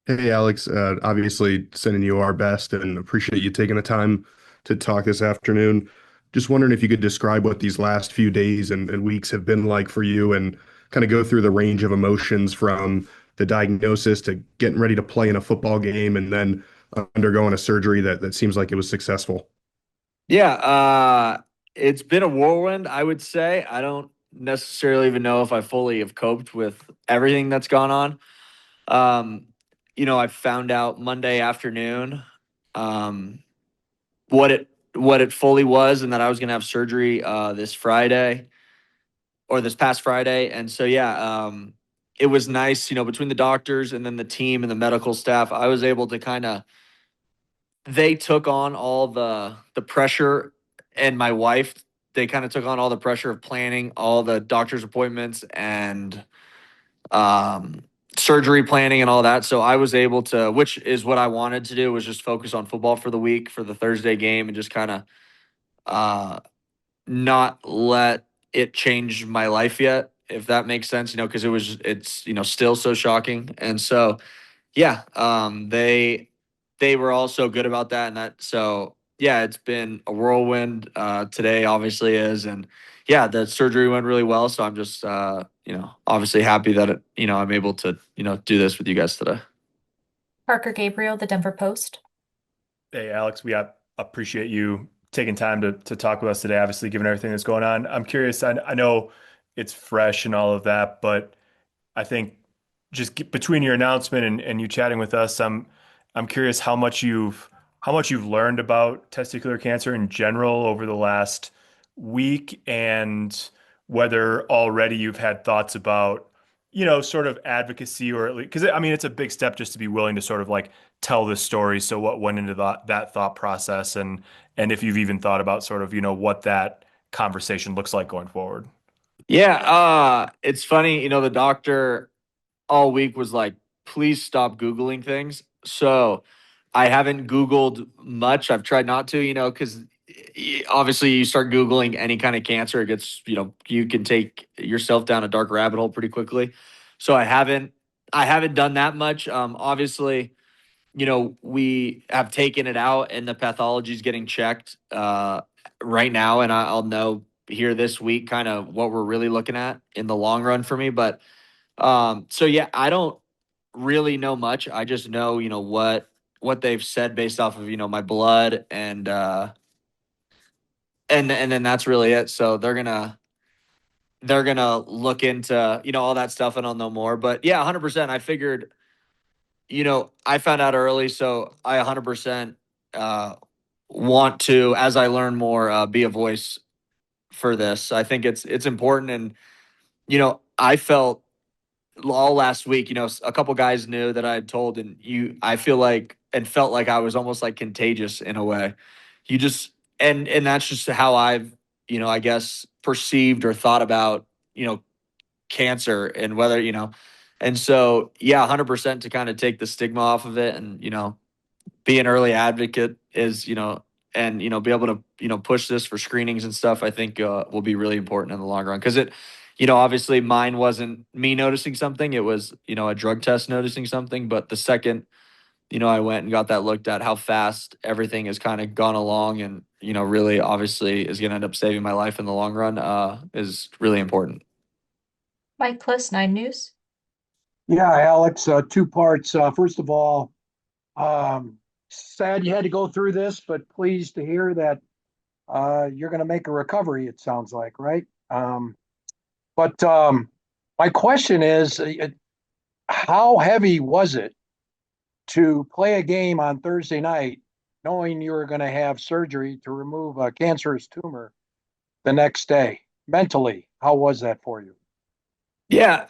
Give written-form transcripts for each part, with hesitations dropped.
Hey Alex, obviously sending you our best and appreciate you taking the time to talk this afternoon. Just wondering if you could describe what these last few days and weeks have been like for you and kind of go through the range of emotions from the diagnosis to getting ready to play in a football game and then undergoing a surgery that seems like it was successful. Yeah, it's been a whirlwind, I would say. I don't necessarily even know if I fully have coped with everything that's gone on. Um, I found out Monday afternoon um, what it fully was, and that I was gonna have surgery this Friday or this past Friday. And so yeah, it was nice, between the doctors and then the team and the medical staff. I was able to kind of they took on all the pressure, and my wife, they kind of took on all the pressure of planning all the doctor's appointments and um surgery planning and all that. So I was able to, which is what I wanted to do, was just focus on football for the week for the Thursday game and just kind of uh not let it change my life yet, if that makes sense, because it's still so shocking. And so yeah, they were also good about that, and that so yeah, it's been a whirlwind. Today obviously is, and yeah, the surgery went really well. So I'm just obviously happy that I'm able to do this with you guys today. Parker Gabriel, The Denver Post. Hey, Alex, we appreciate you taking time to talk with us today, obviously, given everything that's going on. I'm curious, I know it's fresh and all of that, but I think between your announcement and you chatting with us, I'm curious how much you've learned about testicular cancer in general over the last week, and whether already you've had thoughts about, sort of advocacy, or at least because I mean it's a big step just to be willing to sort of like tell this story. So what went into that thought process, and if you've even thought about sort of, what that conversation looks like going forward. Yeah, it's funny, the doctor all week was like, please stop Googling things. So I haven't Googled much. I've tried not to, because obviously you start Googling any kind of cancer, it gets, you can take yourself down a dark rabbit hole pretty quickly. So I haven't done that much. Obviously, we have taken it out and the pathology is getting checked right now. And I'll know here this week kind of what we're really looking at in the long run for me. But so yeah, I don't really know much. I just know, what they've said based off of, my blood and then that's really it. So they're gonna look into, all that stuff and I'll know more. But yeah, 100%. I figured, I found out early, so I 100% uh want to, as I learn more, be a voice for this. I think it's important. And I felt all last week, a couple guys knew that I had told, and I feel like and felt like I was almost like contagious in a way. You just and that's just how I've, I guess perceived or thought about, cancer and whether, and so yeah, 100% to kind of take the stigma off of it and, be an early advocate is, and, be able to, push this for screenings and stuff, I think will be really important in the long run. Cause obviously mine wasn't me noticing something. It was, a drug test noticing something. But the second, I went and got that looked at, how fast everything has kind of gone along and, really obviously is going to end up saving my life in the long run, is really important. Mike Plus, 9 News. Yeah, Alex, two parts. First of all, sad you had to go through this, but pleased to hear that you're going to make a recovery, it sounds like, right? But my question is, how heavy was it to play a game on Thursday night, knowing you were going to have surgery to remove a cancerous tumor the next day? Mentally, how was that for you? Yeah.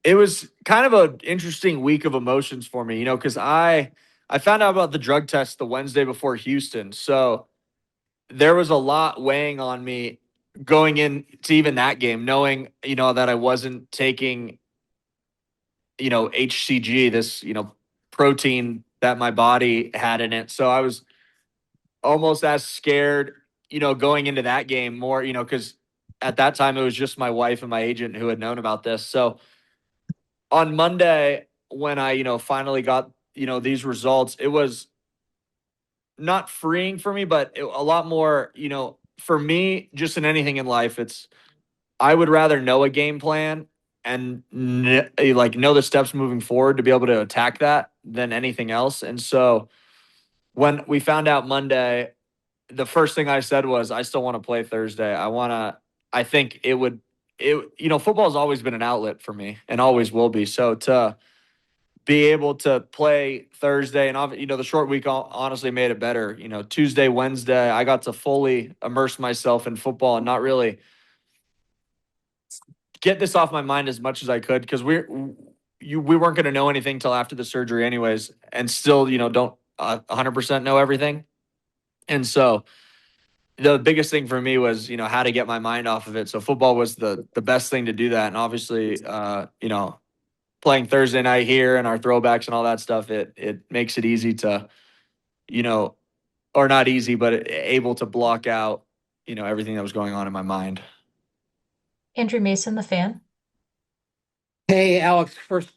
It was kind of an interesting week of emotions for me, because I found out about the drug test the Wednesday before Houston. So there was a lot weighing on me going into even that game, knowing, that I wasn't taking, HCG, this, protein that my body had in it. So I was almost as scared, going into that game more, because at that time it was just my wife and my agent who had known about this. So on Monday, when I, finally got, these results, it was not freeing for me, but a lot more, for me, just in anything in life, I would rather know a game plan and like know the steps moving forward to be able to attack that than anything else. And so when we found out Monday, the first thing I said was, I still want to play Thursday. I think football has always been an outlet for me and always will be. So to be able to play Thursday and, the short week honestly made it better. Tuesday, Wednesday, I got to fully immerse myself in football and not really get this off my mind as much as I could because we weren't going to know anything till after the surgery anyways, and still, don't 100% know everything. And so the biggest thing for me was, how to get my mind off of it. So football was the best thing to do that. And obviously, playing Thursday night here and our throwbacks and all that stuff, it makes it easy to, or not easy, but able to block out, everything that was going on in my mind. Andrew Mason, the fan. Hey, Alex, first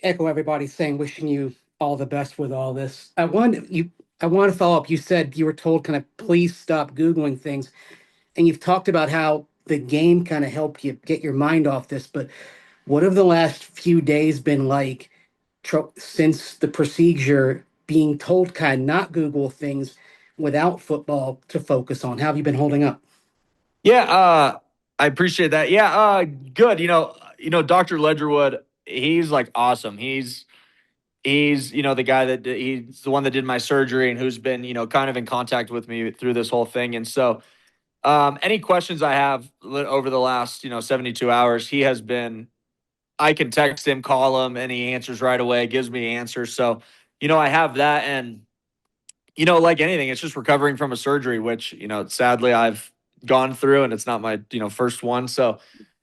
echo everybody saying wishing you all the best with all this. I want to follow up. You said you were told kind of please stop Googling things, and you've talked about how the game kind of helped you get your mind off this, but what have the last few days been like since the procedure, being told kind of not Google things without football to focus on? How have you been holding up? Yeah, I appreciate that. Yeah, good. Dr. Ledgerwood, he's like awesome. He's the guy he's the one that did my surgery and who's been, kind of in contact with me through this whole thing. And so, any questions I have over the last, 72 hours, I can text him, call him, and he answers right away, gives me answers. So, I have that. And, like anything, it's just recovering from a surgery, which, sadly I've gone through and it's not my, first one. So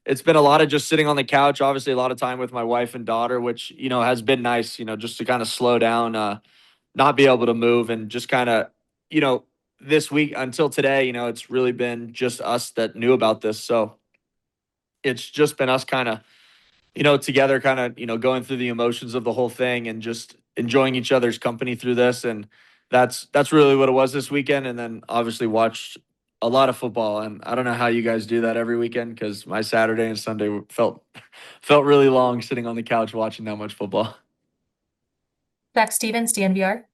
it's been a lot of just sitting on the couch, obviously a lot of time with my wife and daughter, which, has been nice, just to kind of slow down, not be able to move and just kind of, this week until today, it's really been just us that knew about this. So it's just been us kind of, together, kind of, going through the emotions of the whole thing and just enjoying each other's company through this. And that's really what it was this weekend. And then obviously watched a lot of football. And I don't know how you guys do that every weekend because my Saturday and Sunday felt really long sitting on the couch watching that much football. Zach Stevens, DNVR.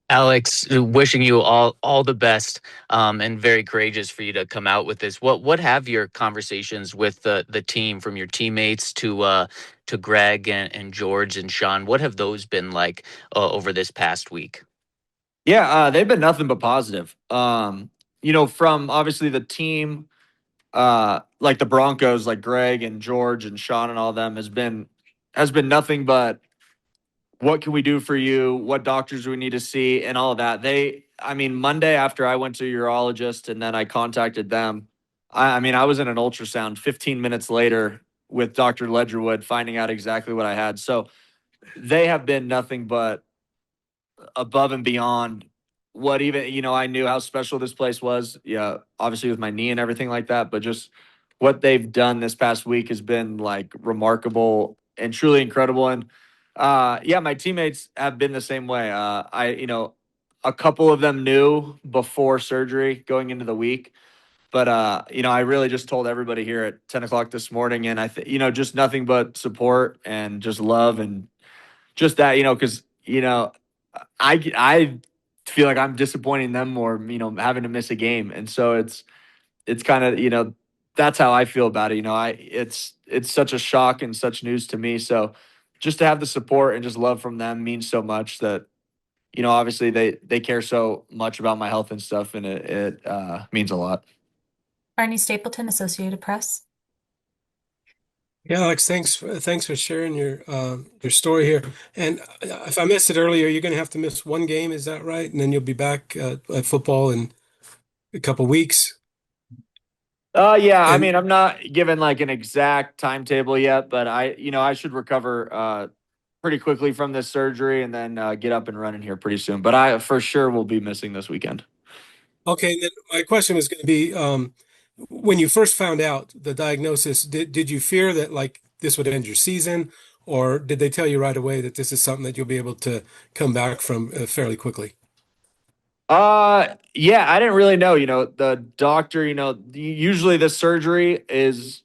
Alex, wishing you all the best, and very courageous for you to come out with this. What have your conversations with the team, from your teammates to Greg and George and Sean, what have those been like over this past week? Yeah, they've been nothing but positive. From obviously the team, like the Broncos, like Greg and George and Sean and all of them has been nothing but what can we do for you? What doctors do we need to see? And all of that. Monday after I went to a urologist and then I contacted them, I was in an ultrasound 15 minutes later with Dr. Ledgerwood finding out exactly what I had. So they have been nothing but above and beyond what even, I knew how special this place was. Yeah, obviously with my knee and everything like that, but just what they've done this past week has been like remarkable and truly incredible. And yeah, my teammates have been the same way. A couple of them knew before surgery going into the week, but I really just told everybody here at 10 o'clock this morning, and I think, just nothing but support and just love and just that, because, I feel like I'm disappointing them more, having to miss a game. And so it's kind of, that's how I feel about it. It's such a shock and such news to me. So just to have the support and just love from them means so much that, obviously they care so much about my health and stuff, and it means a lot. Arnie Stapleton, Associated Press. Yeah, Alex, thanks for sharing your story here. And if I missed it earlier, you're going to have to miss one game, is that right? And then you'll be back at football in a couple weeks. Yeah, And I'm not given like an exact timetable yet, but I should recover pretty quickly from this surgery and then get up and running here pretty soon. But I for sure will be missing this weekend. okay, then my question was going to be, when you first found out the diagnosis, did you fear that like this would end your season, or did they tell you right away that this is something that you'll be able to come back from fairly quickly? Yeah, I didn't really know. The doctor. Usually the surgery is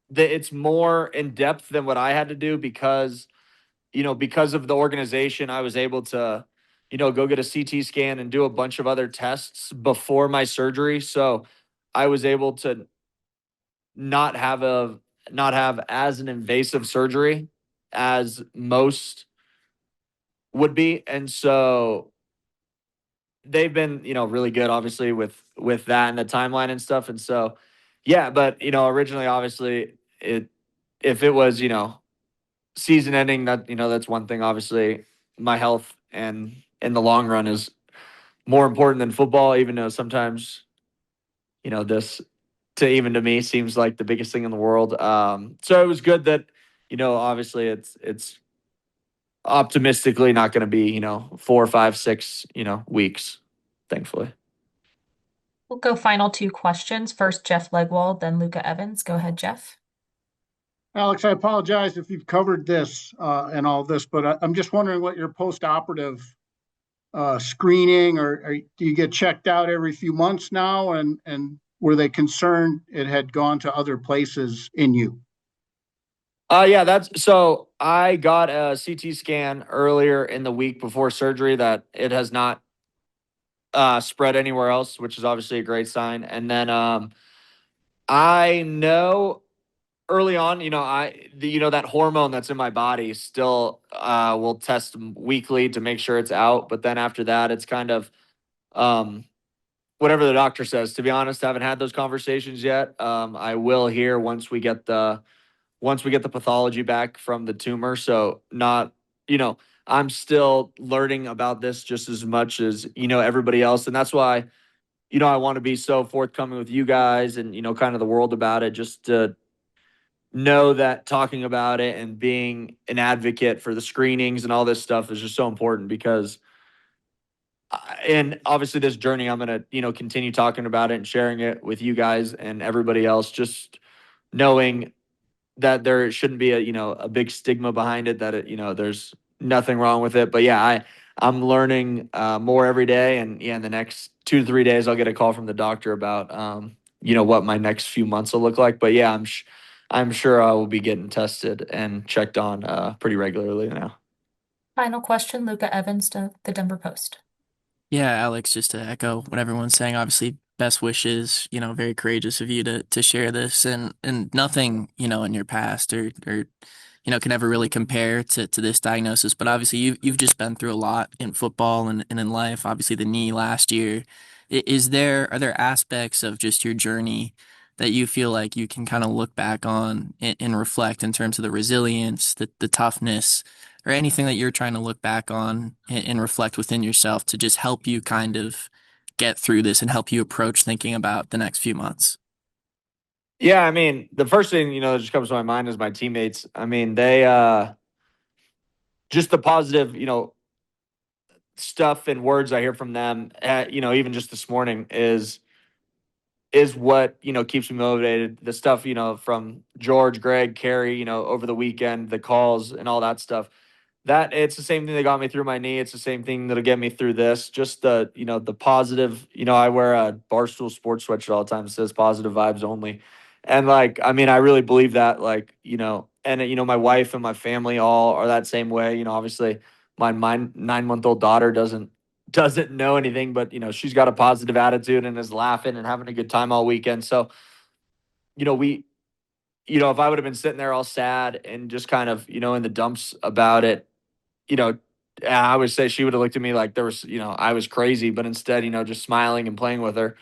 that it's more in depth than what I had to do because of the organization. I was able to, go get a CT scan and do a bunch of other tests before my surgery. So I was able to not have a not have as an invasive surgery as most would be. And so they've been, really good obviously with that and the timeline and stuff. And so yeah, but originally obviously it if it was, season ending, that that's one thing. Obviously my health and in the long run is more important than football, even though sometimes, this to me seems like the biggest thing in the world. So it was good that, obviously it's optimistically not going to be, 4, 5, 6, weeks, thankfully. We'll go final two questions. First, Jeff Legwold, then Luca Evans. Go ahead, Jeff. Alex, I apologize if you've covered this and all this, but I'm just wondering what your post-operative screening or do you get checked out every few months now? And were they concerned it had gone to other places in you? Yeah, that's so I got a CT scan earlier in the week before surgery that it has not spread anywhere else, which is obviously a great sign. And then I know early on, that hormone that's in my body still will test weekly to make sure it's out. But then after that, it's kind of um, whatever the doctor says. To be honest, I haven't had those conversations yet. I will hear once we get the pathology back from the tumor. So not, I'm still learning about this just as much as, everybody else. And that's why, I want to be so forthcoming with you guys and, kind of the world about it, just to know that talking about it and being an advocate for the screenings and all this stuff is just so important because and obviously this journey I'm going to, continue talking about it and sharing it with you guys and everybody else, just knowing that there shouldn't be a big stigma behind it, that there's nothing wrong with it. But yeah, I'm learning more every day, and yeah, in the next 2 to 3 days I'll get a call from the doctor about what my next few months will look like. But yeah, I'm sure I will be getting tested and checked on pretty regularly now. Final question, Luca Evans to the Denver Post. Yeah, Alex, just to echo what everyone's saying, obviously best wishes, very courageous of you to share this and nothing, in your past or can ever really compare to this diagnosis. But obviously you've just been through a lot in football and in life, obviously the knee last year. Are there aspects of just your journey that you feel like you can kind of look back on and reflect in terms of the resilience, the toughness, or anything that you're trying to look back on and reflect within yourself to just help you kind of get through this and help you approach thinking about the next few months? Yeah, I mean, the first thing, that just comes to my mind is my teammates. I mean, they just the positive, stuff and words I hear from them, even just this morning is what, keeps me motivated. The stuff, from George, Greg, Carrie, over the weekend, the calls and all that stuff. That it's the same thing that got me through my knee. It's the same thing that'll get me through this. Just the positive, I wear a Barstool sports sweatshirt all the time. It says positive vibes only. And like, I mean, I really believe that, like, and my wife and my family all are that same way. Obviously my 9-month-old daughter doesn't know anything, but she's got a positive attitude and is laughing and having a good time all weekend. So, we, if I would have been sitting there all sad and just kind of, in the dumps about it, I would say she would have looked at me like there was, I was crazy, but instead, just smiling and playing with her,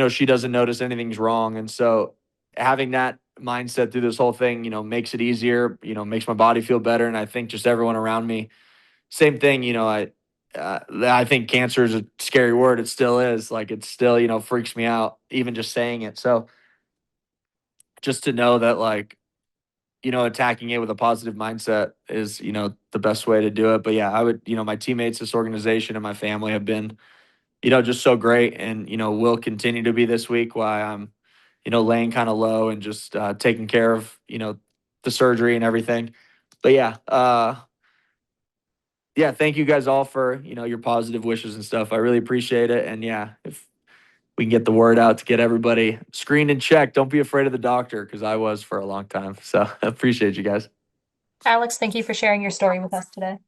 she doesn't notice anything's wrong. And so having that mindset through this whole thing, makes it easier, makes my body feel better. And I think just everyone around me, same thing, I think cancer is a scary word. It still is. Like, it still, freaks me out, even just saying it. So just to know that, like, attacking it with a positive mindset is, the best way to do it. But yeah, I would, my teammates, this organization, and my family have been, just so great, and will continue to be this week while I'm, laying kind of low and just taking care of, the surgery and everything. but yeah, thank you guys all for, your positive wishes and stuff. I really appreciate it. And yeah, if we can get the word out to get everybody screened and checked, don't be afraid of the doctor, because I was for a long time. So I appreciate you guys. Alex, thank you for sharing your story with us today.